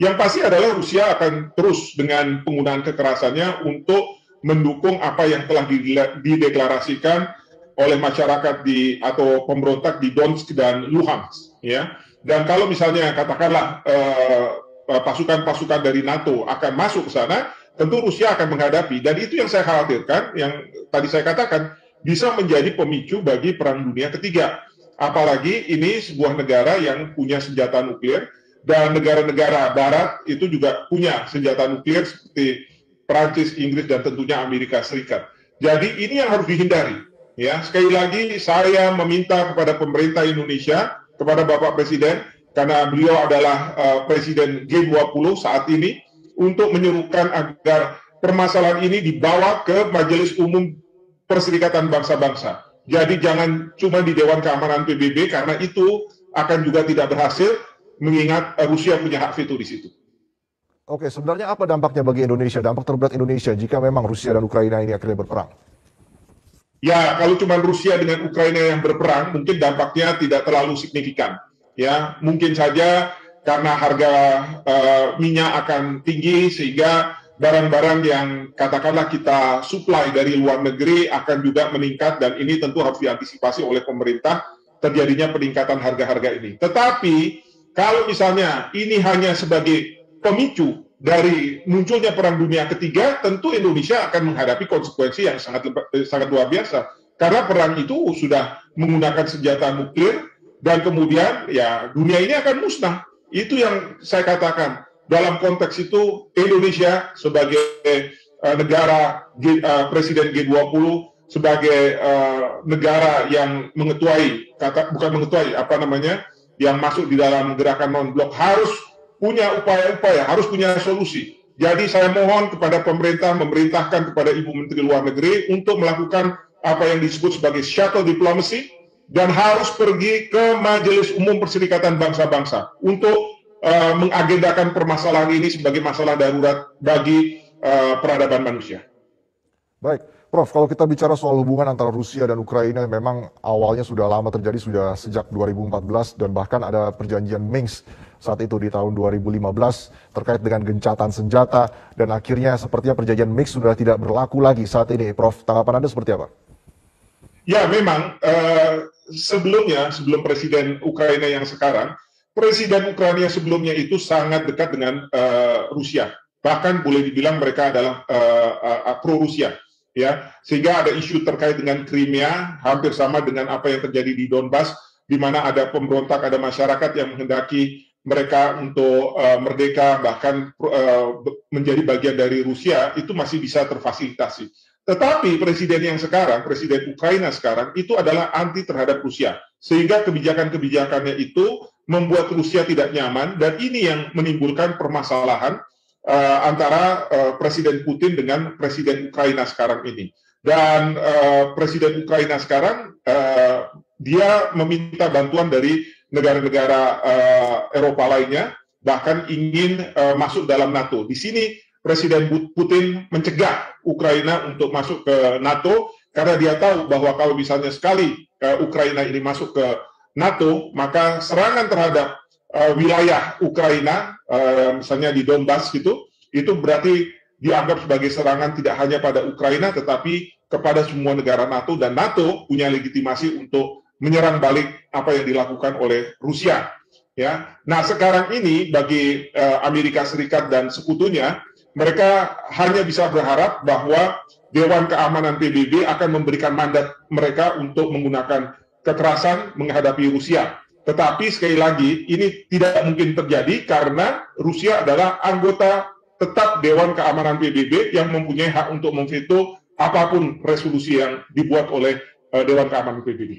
Yang pasti adalah Rusia akan terus dengan penggunaan kekerasannya untuk mendukung apa yang telah dideklarasikan oleh masyarakat atau pemberontak di Donetsk dan Luhansk, ya. Dan kalau misalnya katakanlah pasukan-pasukan dari NATO akan masuk ke sana, tentu Rusia akan menghadapi, dan itu yang saya khawatirkan, yang tadi saya katakan bisa menjadi pemicu bagi Perang Dunia Ketiga. Apalagi ini sebuah negara yang punya senjata nuklir, dan negara-negara Barat itu juga punya senjata nuklir seperti Prancis, Inggris, dan tentunya Amerika Serikat. Jadi ini yang harus dihindari. Ya, sekali lagi saya meminta kepada pemerintah Indonesia, kepada Bapak Presiden, karena beliau adalah Presiden G20 saat ini, untuk menyerukan agar permasalahan ini dibawa ke Majelis Umum Perserikatan Bangsa-Bangsa. Jadi jangan cuma di Dewan Keamanan PBB, karena itu akan juga tidak berhasil, mengingat Rusia punya hak veto di situ. Oke, sebenarnya apa dampaknya bagi Indonesia, dampak terberat Indonesia jika memang Rusia dan Ukraina ini akhirnya berperang? Ya, kalau cuma Rusia dengan Ukraina yang berperang, mungkin dampaknya tidak terlalu signifikan. Ya, mungkin saja karena harga minyak akan tinggi, sehingga barang-barang yang katakanlah kita supply dari luar negeri akan juga meningkat, dan ini tentu harus diantisipasi oleh pemerintah terjadinya peningkatan harga-harga ini. Tetapi kalau misalnya ini hanya sebagai pemicu dari munculnya Perang Dunia Ketiga, tentu Indonesia akan menghadapi konsekuensi yang sangat luar biasa. Karena perang itu sudah menggunakan senjata nuklir, dan kemudian ya dunia ini akan musnah. Itu yang saya katakan. Dalam konteks itu, Indonesia sebagai negara Presiden G20, sebagai negara yang yang masuk di dalam gerakan non-blok, harus punya upaya-upaya, harus punya solusi. Jadi saya mohon kepada pemerintah, memerintahkan kepada Ibu Menteri Luar Negeri untuk melakukan apa yang disebut sebagai shuttle diplomacy, dan harus pergi ke Majelis Umum Perserikatan Bangsa-Bangsa untuk mengagendakan permasalahan ini sebagai masalah darurat bagi peradaban manusia. Baik, Prof, kalau kita bicara soal hubungan antara Rusia dan Ukraina, memang awalnya sudah lama terjadi, sudah sejak 2014, dan bahkan ada perjanjian Minsk saat itu di tahun 2015 terkait dengan gencatan senjata, dan akhirnya sepertinya perjanjian Minsk sudah tidak berlaku lagi saat ini. Prof, tanggapan Anda seperti apa? Ya, memang sebelum Presiden Ukraina yang sekarang, Presiden Ukraina sebelumnya itu sangat dekat dengan Rusia. Bahkan boleh dibilang mereka adalah pro-Rusia. Ya, sehingga ada isu terkait dengan Crimea, hampir sama dengan apa yang terjadi di Donbas, di mana ada pemberontak, ada masyarakat yang menghendaki mereka untuk merdeka, bahkan menjadi bagian dari Rusia, itu masih bisa terfasilitasi. Tetapi Presiden yang sekarang, Presiden Ukraina sekarang, itu adalah anti terhadap Rusia. Sehingga kebijakan-kebijakannya itu membuat Rusia tidak nyaman, dan ini yang menimbulkan permasalahan antara Presiden Putin dengan Presiden Ukraina sekarang ini. Dan Presiden Ukraina sekarang, dia meminta bantuan dari negara-negara Eropa lainnya, bahkan ingin masuk dalam NATO. Di sini Presiden Putin mencegah Ukraina untuk masuk ke NATO, karena dia tahu bahwa kalau misalnya sekali Ukraina ini masuk ke NATO, maka serangan terhadap wilayah Ukraina, misalnya di Donbas gitu, itu berarti dianggap sebagai serangan tidak hanya pada Ukraina, tetapi kepada semua negara NATO, dan NATO punya legitimasi untuk menyerang balik apa yang dilakukan oleh Rusia. Ya, nah sekarang ini bagi Amerika Serikat dan sekutunya, mereka hanya bisa berharap bahwa Dewan Keamanan PBB akan memberikan mandat mereka untuk menggunakan kekerasan menghadapi Rusia. Tetapi sekali lagi, ini tidak mungkin terjadi karena Rusia adalah anggota tetap Dewan Keamanan PBB yang mempunyai hak untuk memveto apapun resolusi yang dibuat oleh Dewan Keamanan PBB.